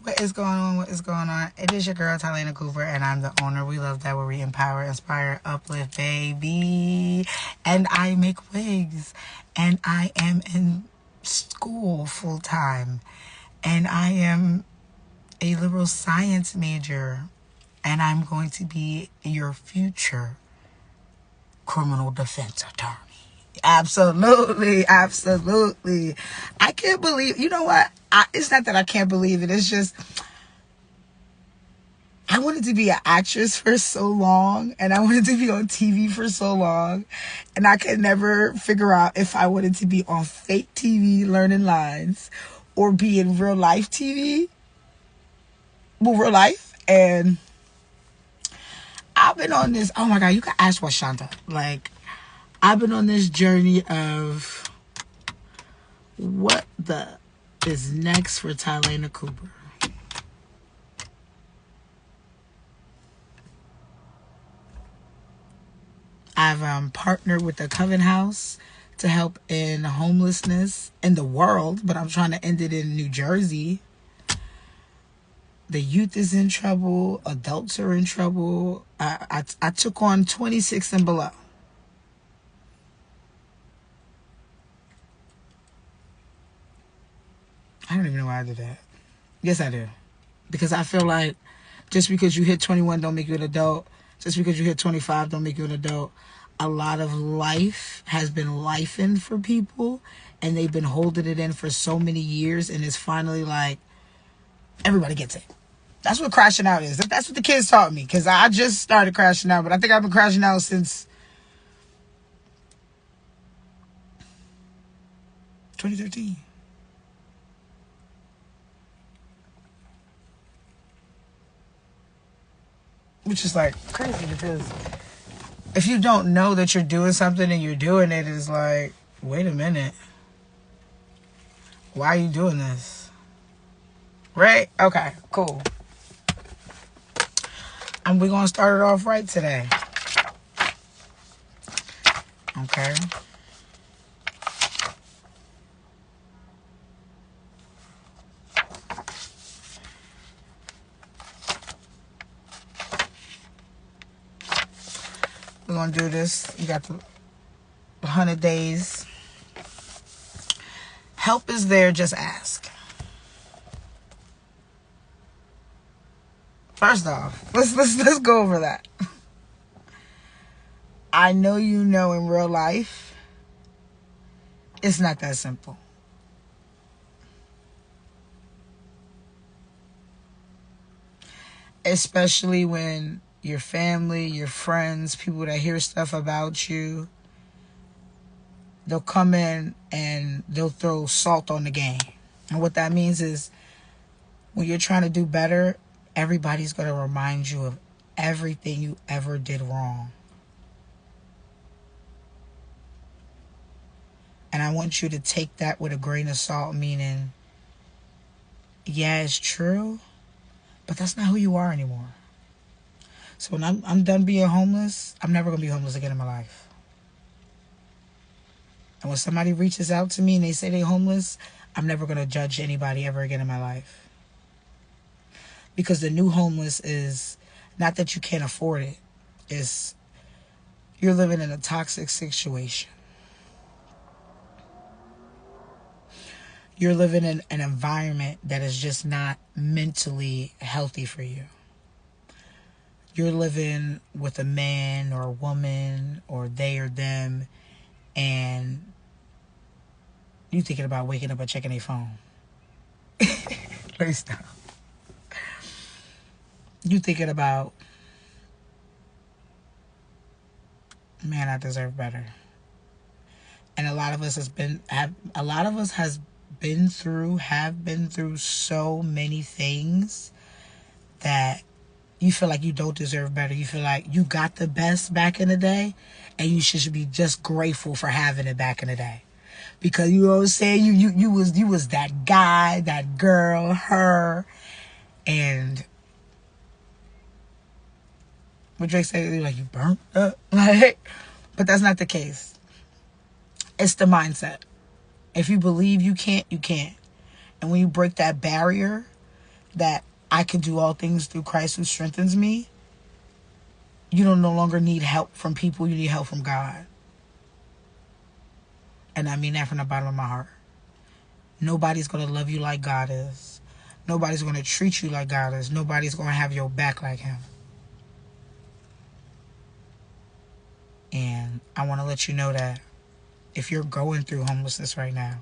What is going on? What is going on? It is your girl, Tylana Cooper, and I'm the owner. We love that, where we empower, inspire, uplift, baby. And I make wigs. And I am in school full time. And I am a liberal science major. And I'm going to be your future criminal defense attorney. Absolutely, absolutely. I can't believe, you know what? It's not that I can't believe it. It's just, I wanted to be an actress for so long, and I wanted to be on TV for so long, and I could never figure out if I wanted to be on fake TV learning lines or be in real life TV. Well, real life. And I've been on this, oh my God, you can ask Washanta. Like, I've been on this journey of what the is next for Tylana Cooper. I've partnered with the Coven House to help in homelessness in the world, but I'm trying to end it in New Jersey. The youth is in trouble. Adults are in trouble. I took on 26 and below. I don't even know why I did that. Yes, I do. Because I feel like just because you hit 21 don't make you an adult. Just because you hit 25 don't make you an adult. A lot of life has been lifing for people, and they've been holding it in for so many years, and it's finally like, everybody gets it. That's what crashing out is. That's what the kids taught me, because I just started crashing out, but I think I've been crashing out since 2013. Which is like crazy, because if you don't know that you're doing something and you're doing it, it's like, wait a minute. Why are you doing this? Right? Okay, cool. And we're going to start it off right today. Okay. We're going to do this. You got the 100 days. Help is there, just ask. First off, let's go over that. I know you know in real life, it's not that simple. Especially when your family, your friends, people that hear stuff about you, they'll come in and they'll throw salt on the game. And what that means is, when you're trying to do better, everybody's going to remind you of everything you ever did wrong. And I want you to take that with a grain of salt, meaning, yeah, it's true, but that's not who you are anymore. So when I'm done being homeless, I'm never going to be homeless again in my life. And when somebody reaches out to me and they say they're homeless, I'm never going to judge anybody ever again in my life. Because the new homeless is not that you can't afford it. It's you're living in a toxic situation. You're living in an environment that is just not mentally healthy for you. You're living with a man or a woman or they or them, and you thinking about waking up and checking their phone. Please stop. You thinking about, man, I deserve better. And a lot of us have been through so many things that you feel like you don't deserve better. You feel like you got the best back in the day, and you should be just grateful for having it back in the day. Because you know what I'm saying? You was that guy, that girl, her, and what Drake said, like, you burnt up. Like, but that's not the case. It's the mindset. If you believe you can't, you can't. And when you break that barrier, that I can do all things through Christ who strengthens me, you don't no longer need help from people. You need help from God. And I mean that from the bottom of my heart. Nobody's going to love you like God is. Nobody's going to treat you like God is. Nobody's going to have your back like him. And I want to let you know that if you're going through homelessness right now,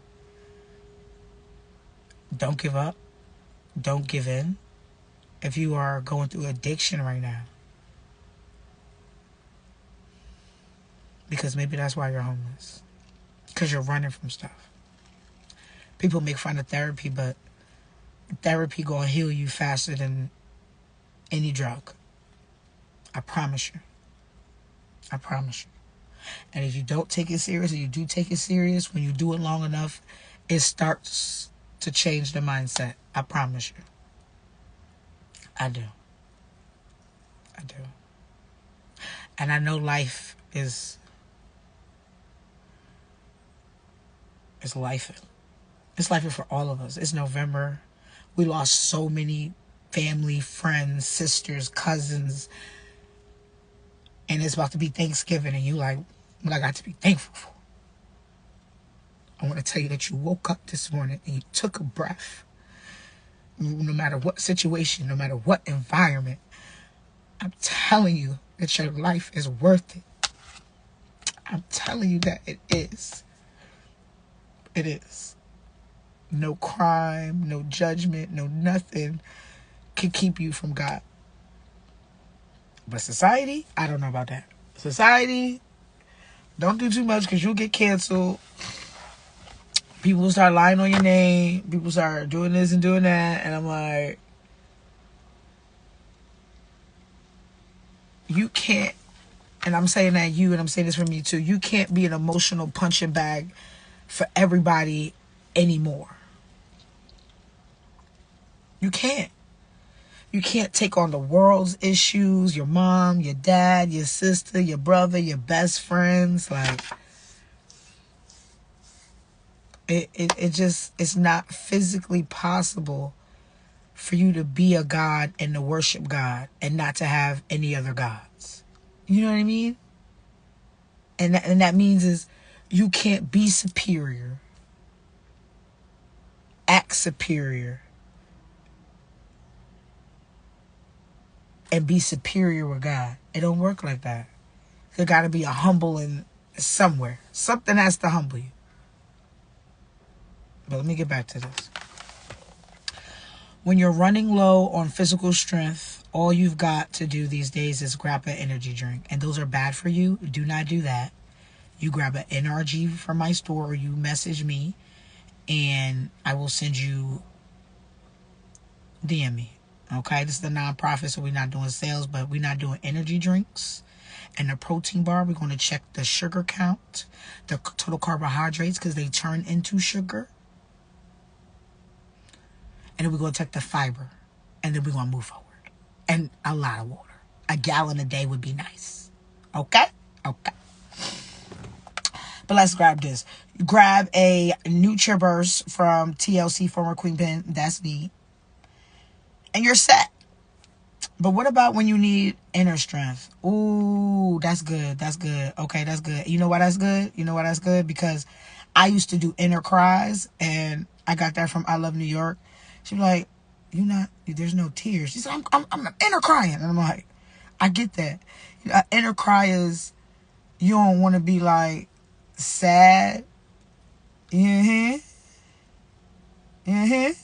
don't give up. Don't give in. If you are going through addiction right now, because maybe that's why you're homeless. Because you're running from stuff. People make fun of therapy, but therapy gonna heal you faster than any drug. I promise you. I promise you. And if you don't take it serious, or you do take it serious, when you do it long enough, it starts to change the mindset. I promise you. I do. I do. And I know life is life. It's life for all of us. It's November. We lost so many family, friends, sisters, cousins. And it's about to be Thanksgiving. And you like, what I got to be thankful for? I want to tell you that you woke up this morning and you took a breath. No matter what situation, no matter what environment. I'm telling you that your life is worth it. I'm telling you that it is. It is. No crime, no judgment, no nothing can keep you from God. But society, I don't know about that. Society, don't do too much because you'll get canceled. People will start lying on your name. People start doing this and doing that. And I'm like, you can't, and I'm saying that you, and I'm saying this for me too, you can't be an emotional punching bag for everybody anymore. You can't. You can't take on the world's issues, your mom, your dad, your sister, your brother, your best friends. Like, it's not physically possible for you to be a God and to worship God and not to have any other gods. You know what I mean? And that means is you can't be superior, act superior, and be superior with God. It don't work like that. There got to be a humble in somewhere. Something has to humble you. But let me get back to this. When you're running low on physical strength, all you've got to do these days is grab an energy drink. And those are bad for you. Do not do that. You grab an NRG from my store, or you message me, and I will send you, DM me. Okay, this is a nonprofit, so we're not doing sales, but we're not doing energy drinks. And the protein bar, we're going to check the sugar count, the total carbohydrates, because they turn into sugar. And then we're going to check the fiber. And then we're going to move forward. And a lot of water. A gallon a day would be nice. Okay? Okay. But let's grab this. Grab a NutriBurst from TLC, former Queen Pen. That's me. And you're set. But what about when you need inner strength? Ooh, that's good. That's good. Okay, that's good. You know why that's good? You know why that's good? Because I used to do inner cries, and I got that from I Love New York. She's like, there's no tears. She said, I'm inner crying. And I'm like, I get that. Inner cry is, you don't want to be like sad. Mm-hmm. Mm-hmm.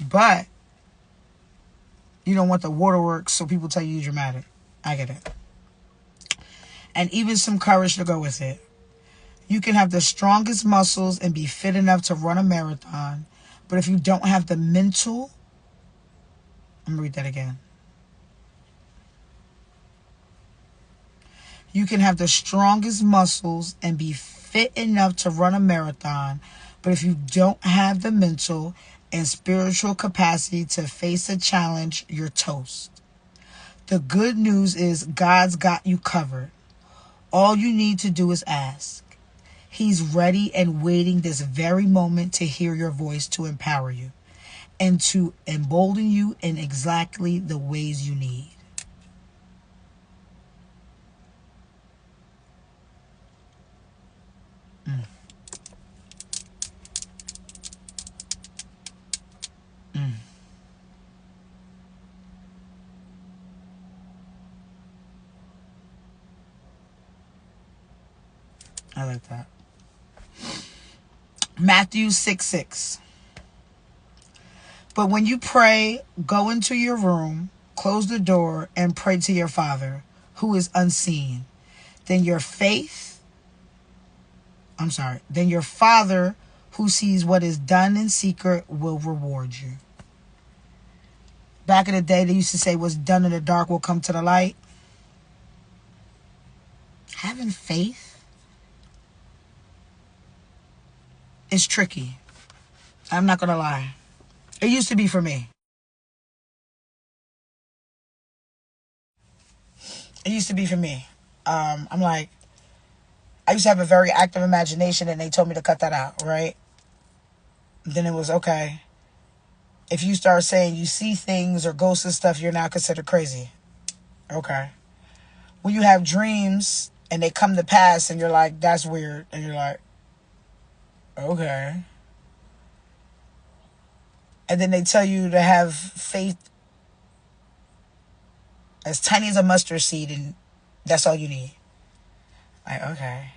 But you don't want the waterworks, so people tell you you're dramatic. I get it. And even some courage to go with it. You can have the strongest muscles and be fit enough to run a marathon. But if you don't have the mental... I'm going to read that again. You can have the strongest muscles and be fit enough to run a marathon. But if you don't have the mental and spiritual capacity to face a challenge, you're toast. The good news is God's got you covered. All you need to do is ask. He's ready and waiting this very moment to hear your voice, to empower you and to embolden you in exactly the ways you need. I like that. Matthew 6:6. But when you pray, go into your room, close the door, and pray to your Father, who is unseen. Then your Father, who sees what is done in secret, will reward you. Back in the day, they used to say, what's done in the dark will come to the light. Having faith is tricky. I'm not going to lie. It used to be for me. It used to be for me. I'm like, I used to have a very active imagination, and they told me to cut that out, right? Then it was, okay, if you start saying you see things or ghosts and stuff, you're now considered crazy. Okay. When you have dreams and they come to pass and you're like, that's weird. And you're like, okay. And then they tell you to have faith as tiny as a mustard seed, and that's all you need. Like, okay.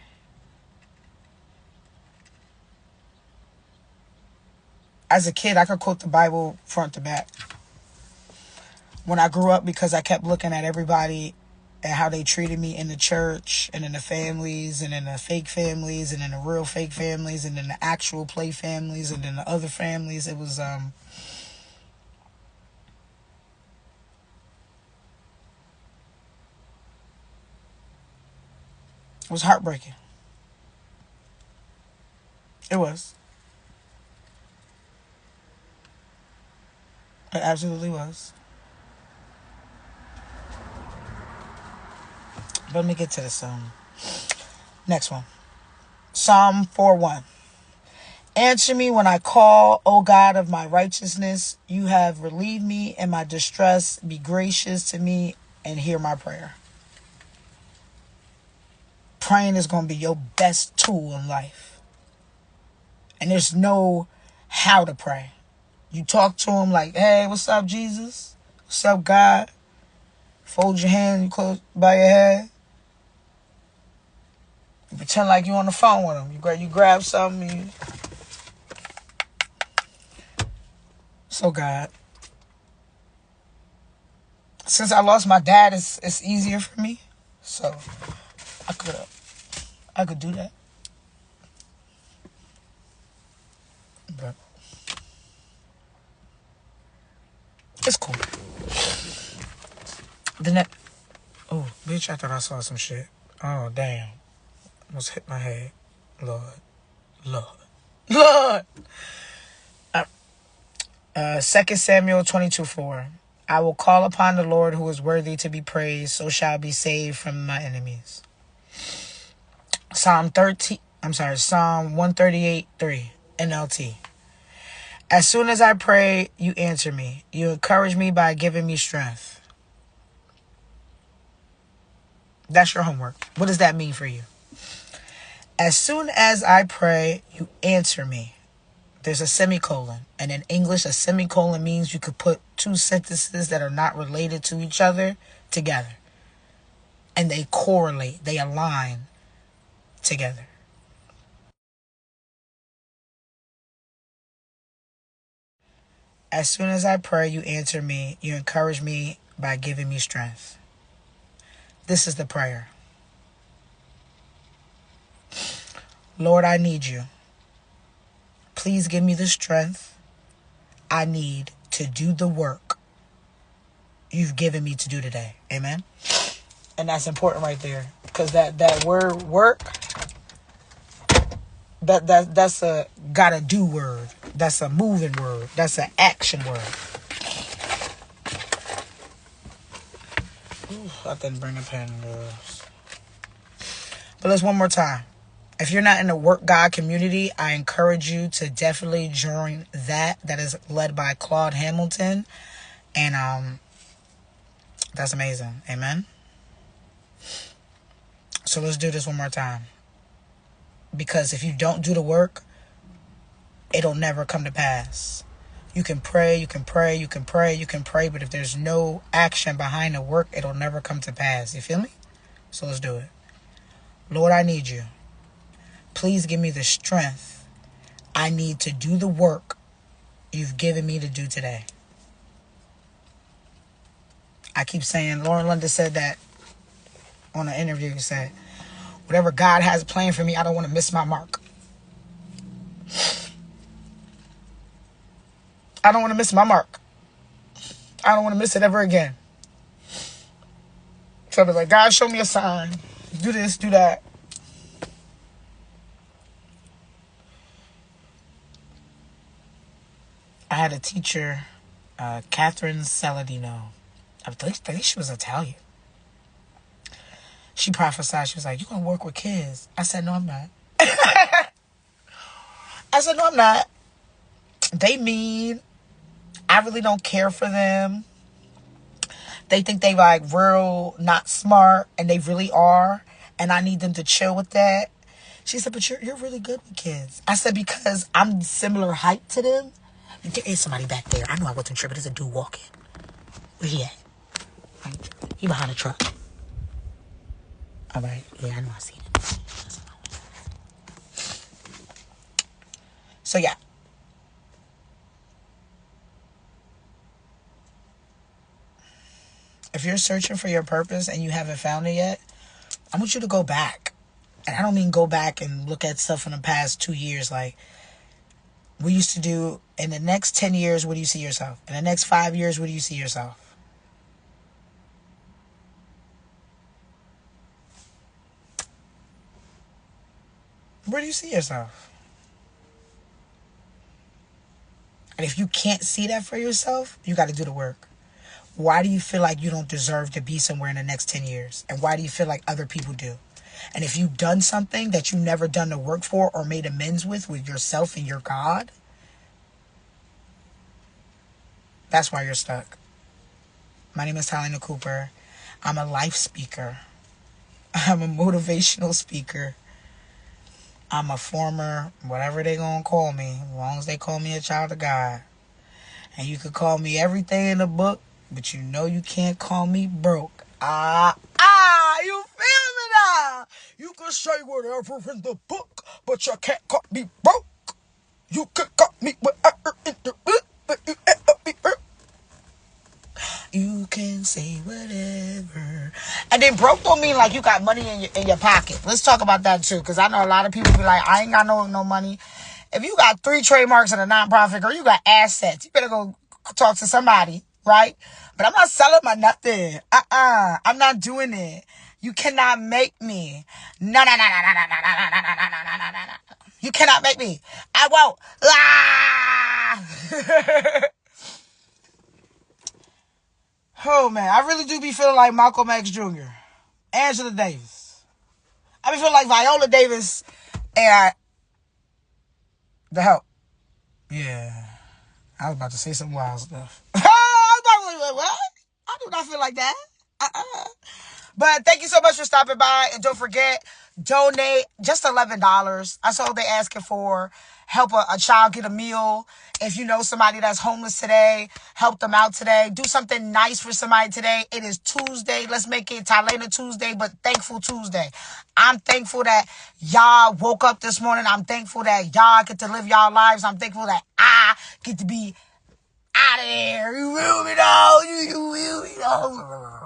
As a kid, I could quote the Bible front to back. When I grew up, because I kept looking at everybody and how they treated me in the church and in the families and in the fake families and in the real fake families and in the actual play families and in the other families, it was heartbreaking. It was. It absolutely was. But let me get to this next one. Psalm 4:1. Answer me when I call, O God of my righteousness. You have relieved me in my distress. Be gracious to me and hear my prayer. Praying is going to be your best tool in life. And there's no how to pray. You talk to him like, hey, what's up, Jesus? What's up, God? Fold your hand, you close by your head. You pretend like you're on the phone with him. You grab something. So, God, since I lost my dad, it's easier for me. So I could do that. But it's cool. The next, oh, bitch, I thought I saw some shit. Oh, damn. Almost hit my head. Lord. 2 Samuel 22:4. I will call upon the Lord who is worthy to be praised, so shall I be saved from my enemies. Psalm 138:3, NLT. As soon as I pray, you answer me. You encourage me by giving me strength. That's your homework. What does that mean for you? As soon as I pray, you answer me. There's a semicolon. And in English, a semicolon means you could put two sentences that are not related to each other together. And they correlate. They align together. As soon as I pray, you answer me. You encourage me by giving me strength. This is the prayer. Lord, I need you. Please give me the strength I need to do the work you've given me to do today. Amen. And that's important right there. Because that word work, that's a gotta do word. That's a moving word. That's an action word. Ooh, I didn't bring a pen, girls. But let's one more time. If you're not in the Work God community, I encourage you to definitely join that. That is led by Claude Hamilton. And that's amazing. Amen. So let's do this one more time. Because if you don't do the work, it'll never come to pass. You can pray, you can pray, you can pray, you can pray, but if there's no action behind the work, it'll never come to pass. You feel me? So let's do it. Lord, I need you. Please give me the strength I need to do the work you've given me to do today. I keep saying, Lauren London said that on an interview. He said, whatever God has planned for me, I don't want to miss my mark. I don't want to miss my mark. I don't want to miss it ever again. So I'll be like, God, show me a sign. Do this, do that. I had a teacher, Catherine Saladino. I think she was Italian. She prophesied. She was like, you're going to work with kids. I said, no, I'm not. I said, no, I'm not. They mean. I really don't care for them. They think they like real not smart, and they really are. And I need them to chill with that. She said, but you're really good with kids. I said, because I'm similar height to them. There is somebody back there. I know I wasn't tripping. There's a dude walking. Where he at? He behind the truck. All right. Yeah, I know I seen him. So, yeah. If you're searching for your purpose and you haven't found it yet, I want you to go back. And I don't mean go back and look at stuff in the past 2 years. Like, we used to do, in the next 10 years, where do you see yourself? In the next 5 years, where do you see yourself? Where do you see yourself? And if you can't see that for yourself, you got to do the work. Why do you feel like you don't deserve to be somewhere in the next 10 years? And why do you feel like other people do? And if you've done something that you've never done the work for or made amends with yourself and your God, that's why you're stuck. My name is Talina Cooper. I'm a life speaker. I'm a motivational speaker. I'm a former, whatever they gonna call me, as long as they call me a child of God. And you could call me everything in the book, but you know you can't call me broke. You feel me now? You can say whatever in the book, but you can't call me broke. You can call me whatever in the book, but you can't call me broke. You can say whatever. And then broke don't mean like you got money in your pocket. Let's talk about that too, because I know a lot of people be like, I ain't got no money. If you got 3 trademarks in a nonprofit, or you got assets, you better go talk to somebody, right? But I'm not selling my nothing. I'm not doing it. You cannot make me. No. You cannot make me. I won't. Oh, man. I really do be feeling like Malcolm X Jr., Angela Davis. I be feeling like Viola Davis and The Help. Yeah. I was about to say some wild stuff. I was about to say, what? I do not feel like that. But thank you so much for stopping by. And don't forget, donate just $11. That's all they're asking for. Help a child get a meal. If you know somebody that's homeless today, help them out today. Do something nice for somebody today. It is Tuesday. Let's make it Talena Tuesday, but Thankful Tuesday. I'm thankful that y'all woke up this morning. I'm thankful that y'all get to live y'all lives. I'm thankful that I get to be out of there. You feel me, though? You feel me, though?